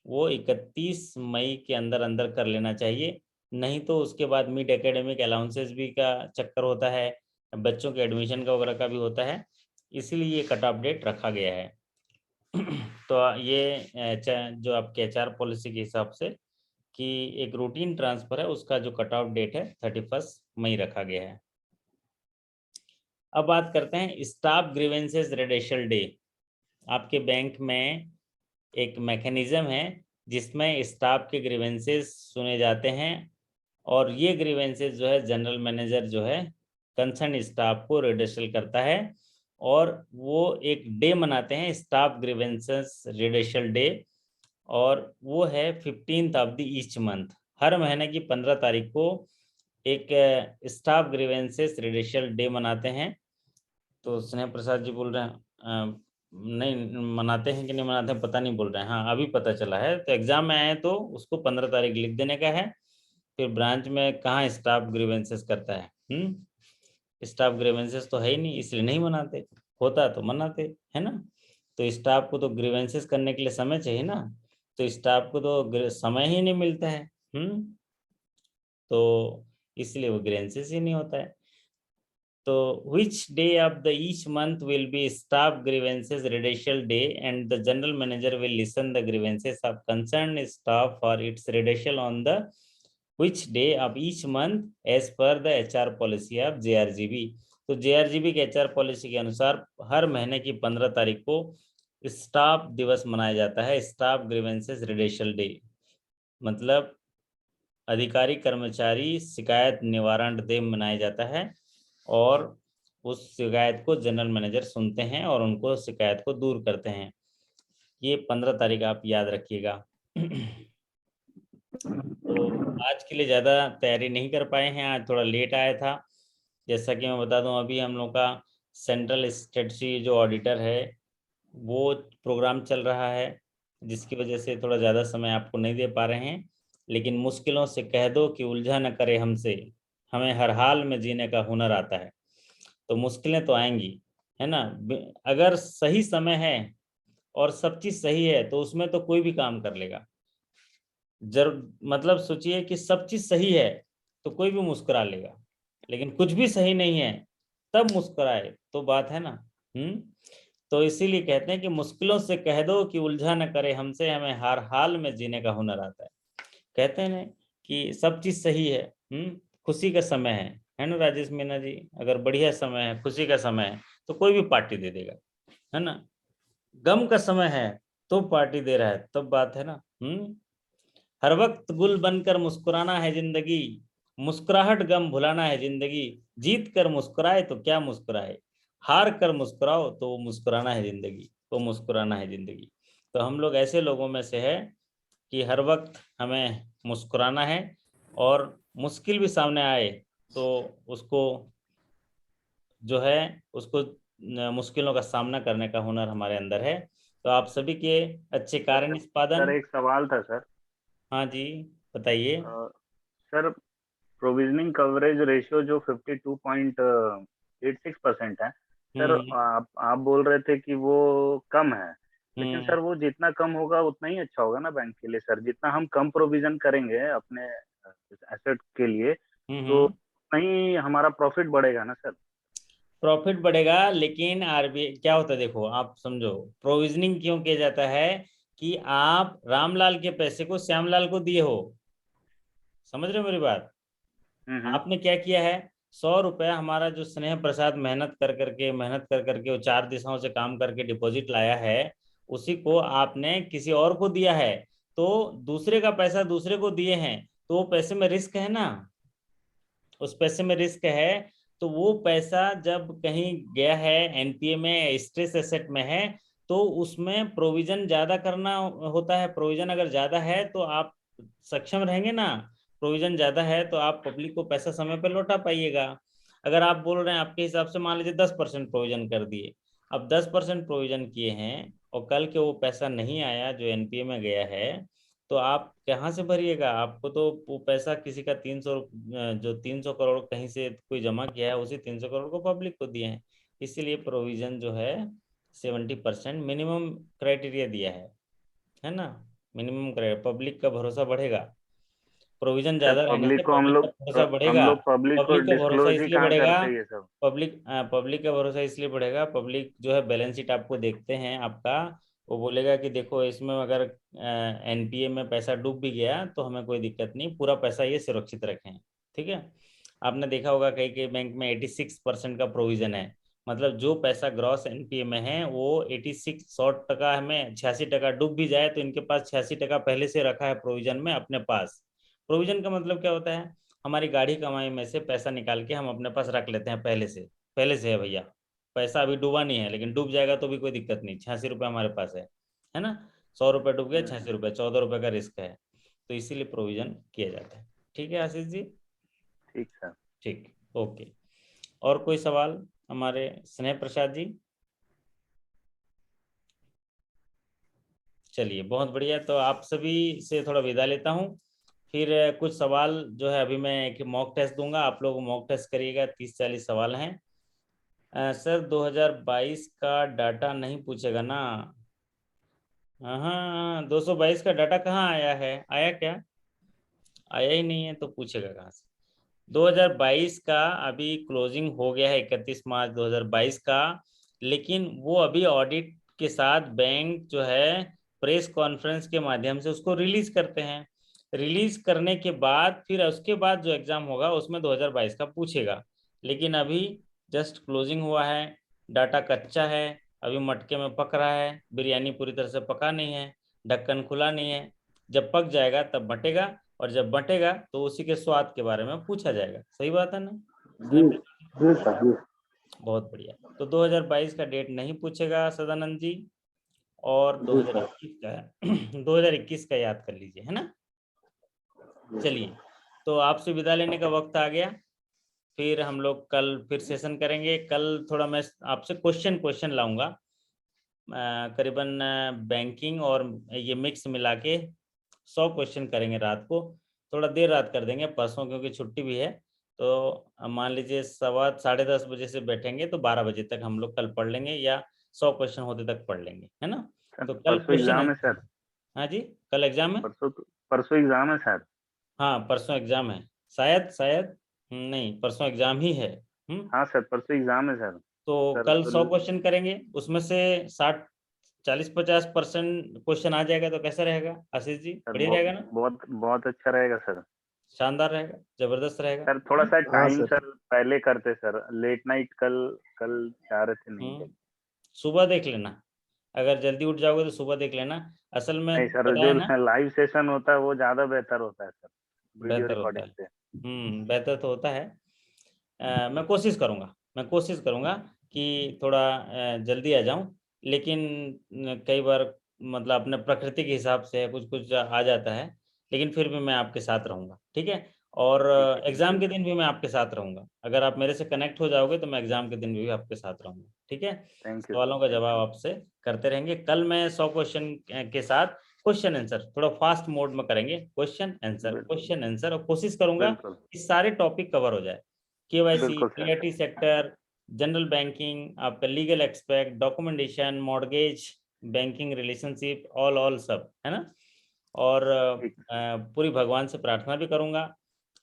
वो 31 मई के अंदर अंदर कर लेना चाहिए। नहीं तो उसके बाद मिड एकेडमिक अलाउंसेस भी का चक्कर होता है, बच्चों के एडमिशन का वगैरह का भी होता है, इसीलिए ये कट ऑफ डेट रखा गया है। तो ये जो आपके एचआर पॉलिसी के हिसाब से कि एक रूटीन ट्रांसफ़र है, उसका जो कट ऑफ डेट है 31 मई रखा गया है। अब बात करते हैं स्टाफ ग्रीवेंसेस रेडिशल डे। आपके बैंक में एक मैकेनिज्म है जिसमें स्टाफ के ग्रीवेंसेस सुने जाते हैं, और ये ग्रीवेंसेस जो है जनरल मैनेजर जो है कंसर्न स्टाफ को रिडर्सल करता है, और वो एक डे मनाते हैं स्टाफ ग्रीवेंसेस रिडर्सल डे, और वो है 15th of the each month. हर महीने की 15 तारीख को एक स्टाफ ग्रीवेंसेस रिडर्सल डे मनाते हैं। तो स्नेह प्रसाद जी बोल रहे हैं नहीं मनाते हैं कि नहीं मनाते हैं पता नहीं बोल रहे हैं। हाँ, अभी पता चला है। तो एग्जाम में आए तो उसको 15 तारीख लिख देने का है। फिर ब्रांच में कहाँ स्टाफ ग्रीवेंसेस करता है। स्टाफ ग्रीवेंसेस तो है ही नहीं, इसलिए नहीं मनाते। होता तो मनाते, है ना। तो स्टाफ को तो ग्रीवेंसेस करने के लिए समय चाहिए ना, तो स्टाफ को तो समय ही नहीं मिलता है। तो इसलिए वो ग्रीवेंसेस ही नहीं होता है। तो which day of the each month will be staff grievances redressal day, and the general manager will listen the grievances of concerned staff for its redressal on the which day of each month as per the HR policy of JRGB। तो JRGB के HR policy के अनुसार हर महीने की 15 तारीख को staff दिवस मनाया जाता है, स्टाफ ग्रीवेंसेस रिडेशल डे। मतलब अधिकारी कर्मचारी शिकायत निवारण डे मनाया जाता है, और उस शिकायत को जनरल मैनेजर सुनते हैं और उनको शिकायत को दूर करते हैं। ये 15 तारीख आप याद रखिएगा। तो आज के लिए ज़्यादा तैयारी नहीं कर पाए हैं, आज थोड़ा लेट आया था। जैसा कि मैं बता दूं, अभी हम लोग का सेंट्रल स्टेटिस्टिक्स जो ऑडिटर है वो प्रोग्राम चल रहा है, जिसकी वजह से थोड़ा ज़्यादा समय आपको नहीं दे पा रहे हैं। लेकिन मुश्किलों से कह दो कि उलझा न करे हमसे, हमें हर हाल में जीने का हुनर आता है। तो मुश्किलें तो आएंगी, है ना। अगर सही समय है और सब चीज़ सही है तो उसमें तो कोई भी काम कर लेगा। मतलब सोचिए कि सब चीज़ सही है तो कोई भी मुस्कुरा लेगा, लेकिन कुछ भी सही नहीं है तब मुस्कुराए तो बात है ना। तो इसीलिए कहते हैं कि मुश्किलों से कह दो कि उलझा न करे हमसे, हमें हर हाल में जीने का हुनर आता है। कहते हैं ना कि सब चीज़ सही है। खुशी का समय है ना राजेश मीना जी। अगर बढ़िया समय है, खुशी का समय है, तो कोई भी पार्टी दे देगा, है ना। गम का समय है तो पार्टी दे रहा है, तब बात है ना। हर वक्त गुल बनकर मुस्कुराना है जिंदगी, मुस्कुराहट गम भुलाना है जिंदगी, जीत कर मुस्कुराए तो क्या मुस्कुराए, हार कर मुस्कुराओ तो वो मुस्कुराना है जिंदगी, वो मुस्कुराना है जिंदगी। तो हम लोग ऐसे लोगों में से है कि हर वक्त हमें मुस्कुराना है, और मुश्किल भी सामने आए तो उसको जो है उसको मुश्किलों का सामना करने का हुनर हमारे अंदर है। तो आप सभी के अच्छे कार्य सर निष्पादन। एक सवाल था सर। हाँ जी, बताइए। सर प्रोविजनिंग कवरेज रेशियो जो 52.86% है सर, हम्म आप बोल रहे थे कि वो कम है। लेकिन हम्म सर वो जितना कम होगा उतना ही अच्छा होगा ना बैंक के लिए सर। जितना हम कम प्रोविजन करेंगे अपने एसेट के लिए तो हम्म उतना ही हमारा प्रॉफिट बढ़ेगा ना सर। प्रॉफिट बढ़ेगा, लेकिन आरबीआई क्या होता है, देखो आप समझो, प्रोविजनिंग क्यों किया जाता है कि आप रामलाल के पैसे को श्यामलाल को दिए हो। समझ रहे हो मेरी बात? हम्म। आपने क्या किया है, 100 रुपया हमारा जो स्नेह प्रसाद मेहनत कर करके वो 4 दिशाओं से काम करके डिपॉजिट लाया है, उसी को आपने किसी और को दिया है। तो दूसरे का पैसा दूसरे को दिए हैं, तो वो पैसे में रिस्क है ना, उस पैसे में रिस्क है। तो वो पैसा जब कहीं गया है एनपीए में, स्ट्रेस एसेट में है, तो उसमें प्रोविजन ज्यादा करना होता है। प्रोविजन अगर ज्यादा है तो आप सक्षम रहेंगे ना, प्रोविजन ज्यादा है तो आप पब्लिक को पैसा समय पर लौटा पाइएगा। अगर आप बोल रहे हैं आपके हिसाब से, मान लीजिए 10% प्रोविजन कर दिए, अब 10% प्रोविजन किए हैं और कल के वो पैसा नहीं आया जो एनपीए में गया है, तो आप कहाँ से भरिएगा? आपको तो वो पैसा किसी का 300, जो 300 करोड़ कहीं से कोई जमा किया है, उसी 300 करोड़ को पब्लिक को दिए हैं। इसीलिए प्रोविजन जो है 70% मिनिमम क्राइटेरिया दिया है ना। मिनिमम क्राइटेरिया, पब्लिक का भरोसा बढ़ेगा। प्रोविजन सर ज्यादा रहने से पब्लिक को पब्लिक का भरोसा बढ़ेगा। पब्लिक को पब्लिक का भरोसा डिस्क्लोज ही इसलिए कहाँ बढ़ेगा, करते हैं ये सब। पब्लिक का भरोसा इसलिए बढ़ेगा, पब्लिक जो है बैलेंस शीट आपको देखते हैं आपका, वो बोलेगा कि देखो इसमें अगर एनपीए में पैसा डूब भी गया तो हमें कोई दिक्कत नहीं, पूरा पैसा ये सुरक्षित रखें। ठीक है। आपने देखा होगा कई कई बैंक में 86% का प्रोविजन है, मतलब जो पैसा ग्रॉस एनपीए में है वो 86, 100 टका में 86 टका डूब भी जाए तो इनके पास 86 टका पहले से रखा है प्रोविजन में अपने पास। प्रोविजन का मतलब क्या होता है, हमारी गाढ़ी कमाई में से पैसा निकाल के हम अपने पास रख लेते हैं पहले से। पहले से है भैया, पैसा अभी डूबा नहीं है, लेकिन डूब जाएगा तो भी कोई दिक्कत नहीं, 86 रुपये हमारे पास है ना। 100 रुपये डूब गया, 86 रुपये, 14 रुपये का रिस्क है, तो इसीलिए प्रोविजन किया जाता है। ठीक है आशीष जी। ठीक सर। ठीक, ओके। और कोई सवाल हमारे स्नेह प्रसाद जी? चलिए बहुत बढ़िया, तो आप सभी से थोड़ा विदा लेता हूँ। फिर कुछ सवाल जो है, अभी मैं एक मॉक टेस्ट दूंगा, आप लोग मॉक टेस्ट करिएगा, 30-40 सवाल हैं। सर 2022 का डाटा नहीं पूछेगा ना? हाँ, 222 का डाटा कहाँ आया है, आया क्या? आया ही नहीं है तो पूछेगा कहाँ से? 2022 का अभी क्लोजिंग हो गया है 31 मार्च 2022 का, लेकिन वो अभी ऑडिट के साथ बैंक जो है प्रेस कॉन्फ्रेंस के माध्यम से उसको रिलीज करते हैं। रिलीज करने के बाद फिर उसके बाद जो एग्जाम होगा उसमें 2022 का पूछेगा। लेकिन अभी जस्ट क्लोजिंग हुआ है, डाटा कच्चा है, अभी मटके में पक रहा है, बिरयानी पूरी तरह से पका नहीं है, ढक्कन खुला नहीं है। जब पक जाएगा तब बटेगा, और जब बटेगा तो उसी के स्वाद के बारे में पूछा जाएगा। सही बात है ना? जी स्नेह प्रसाद जी सर जी। जी? बहुत बढ़िया। तो 2022 का डेट नहीं पूछेगा सदानंद जी, और जी सर। 2021 का 2021 का याद कर लीजिए, है ना। चलिए, तो आपसे विदा लेने का वक्त आ गया। फिर हम लोग कल फिर सेशन करेंगे। कल थोड़ा मैं आपसे क्वेश्चन क्वेश्चन लाऊंगा, करीबन बैंकिंग और ये मिक्स मिला के 100 क्वेश्चन करेंगे रात को। थोड़ा देर रात कर देंगे परसों क्योंकि छुट्टी भी है। तो मान लीजिए 10:15 बजे से बैठेंगे तो 12 बजे तक हम लोग कल पढ़ लेंगे, या 100 क्वेश्चन होते तक पढ़ लेंगे, है ना। सर तो कल परसों क्वेश्चन एग्जाम हम, है सर। हाँ जी, कल एग्जाम है। परसों एग्जाम है सर। हाँ परसों एग्जाम है, शायद शायद, नहीं परसों एग्जाम ही है। हम्म। हाँ सर परसों एग्जाम है सर। तो सर कल तो 100 क्वेश्चन करेंगे, उसमें से 60, 40-50% क्वेश्चन आ जाएगा तो कैसा रहेगा आशीष जी, सर बढ़िया रहेगा ना? बहुत बहुत अच्छा रहेगा सर। शानदार रहेगा, जबरदस्त रहेगा। सर थोड़ा सा हाँ टाइम सर। सर पहले करते सर। लेट नाइट कल कल चाह रहे थे नहीं। सुबह देख लेना, अगर जल्दी उठ जाओगे तो सुबह देख लेना। असल में नहीं सर, पता जो है ना, लाइव सेशन होता है वो ज्यादा बेहतर होता है सर वीडियो बेहतर होता रिकॉर्डिंग है। से। बेहतर तो होता है। मैं कोशिश करूँगा कि थोड़ा जल्दी आ जाऊं, लेकिन कई बार मतलब अपने प्रकृति के हिसाब से कुछ कुछ आ जाता है, लेकिन फिर भी मैं आपके साथ रहूँगा, ठीक है। और ठीक है, एग्जाम के बिल्कुल। दिन भी मैं आपके साथ रहूंगा। अगर आप मेरे से कनेक्ट हो जाओगे तो मैं एग्जाम के दिन भी आपके साथ रहूंगा। ठीक है, थैंक यू सर, सवालों का थैंक जवाब यू। आपसे करते रहेंगे। कल मैं 100 क्वेश्चन के साथ क्वेश्चन आंसर थोड़ा फास्ट मोड में करेंगे, बिल्कुल, क्वेश्चन आंसर, और कोशिश करूंगा बिल्कुल, कि सारे टॉपिक कवर हो जाए। केवाईसी, बिल्कुल sir. PIT sector, general banking, आपका legal expect, documentation, mortgage, banking relationship, all सब, है ना। और ठीक। पूरी भगवान से प्रार्थना भी करूंगा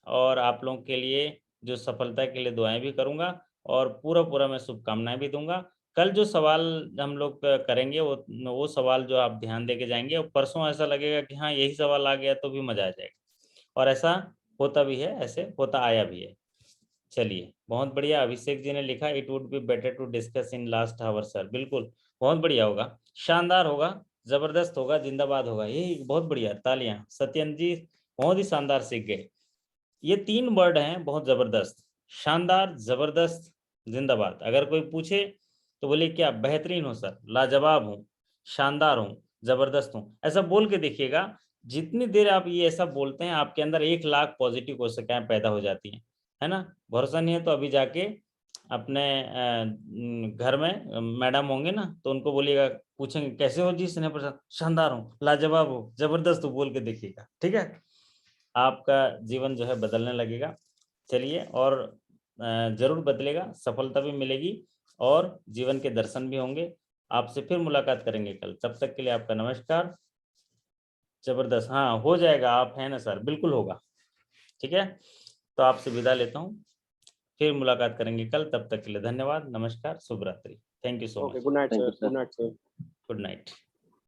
और आप लोगों के लिए जो सफलता के लिए दुआएं भी करूंगा और पूरा पूरा मैं शुभकामनाएं भी दूंगा। कल जो सवाल हम लोग करेंगे वो सवाल जो आप ध्यान दे के जाएंगे, और परसों ऐसा लगेगा कि हाँ यही सवाल आ गया तो भी मजा आ जाएगा, और ऐसा होता भी है, ऐसे होता आया भी है। चलिए, बहुत बढ़िया। अभिषेक जी ने लिखा, it would be better to discuss in last hour sir. बिल्कुल, बहुत बढ़िया होगा, शानदार होगा, जबरदस्त होगा, जिंदाबाद होगा। ये बहुत बढ़िया, तालियां। सत्यन जी बहुत ही शानदार सीख गए। ये 3 वर्ड हैं बहुत जबरदस्त, शानदार, जबरदस्त, जिंदाबाद। अगर कोई पूछे तो बोले क्या बेहतरीन हो सर, लाजवाब हूँ, शानदार हूँ, जबरदस्त हूँ, ऐसा बोल के देखिएगा। जितनी देर आप ये ऐसा बोलते हैं आपके अंदर 1 लाख पॉजिटिव कोशिकाएं पैदा हो जाती हैं, है ना। भरोसा नहीं है तो अभी जाके अपने घर में मैडम होंगे ना तो उनको बोलिएगा, पूछेंगे कैसे हो जी स्नेह प्रसाद, शानदार हूँ, लाजवाब हूँ, जबरदस्त हूँ, बोल के देखिएगा। ठीक है, आपका जीवन जो है बदलने लगेगा। चलिए, और जरूर बदलेगा, सफलता भी मिलेगी और जीवन के दर्शन भी होंगे। आपसे फिर मुलाकात करेंगे कल, तब तक के लिए आपका नमस्कार। जबरदस्त, हाँ हो जाएगा, आप हैं ना सर, बिल्कुल होगा। ठीक है, तो आपसे विदा लेता हूँ, फिर मुलाकात करेंगे कल, तब तक के लिए धन्यवाद, नमस्कार, शुभ रात्रि। Thank you so okay, much. Good night sir, good night sir. Good night.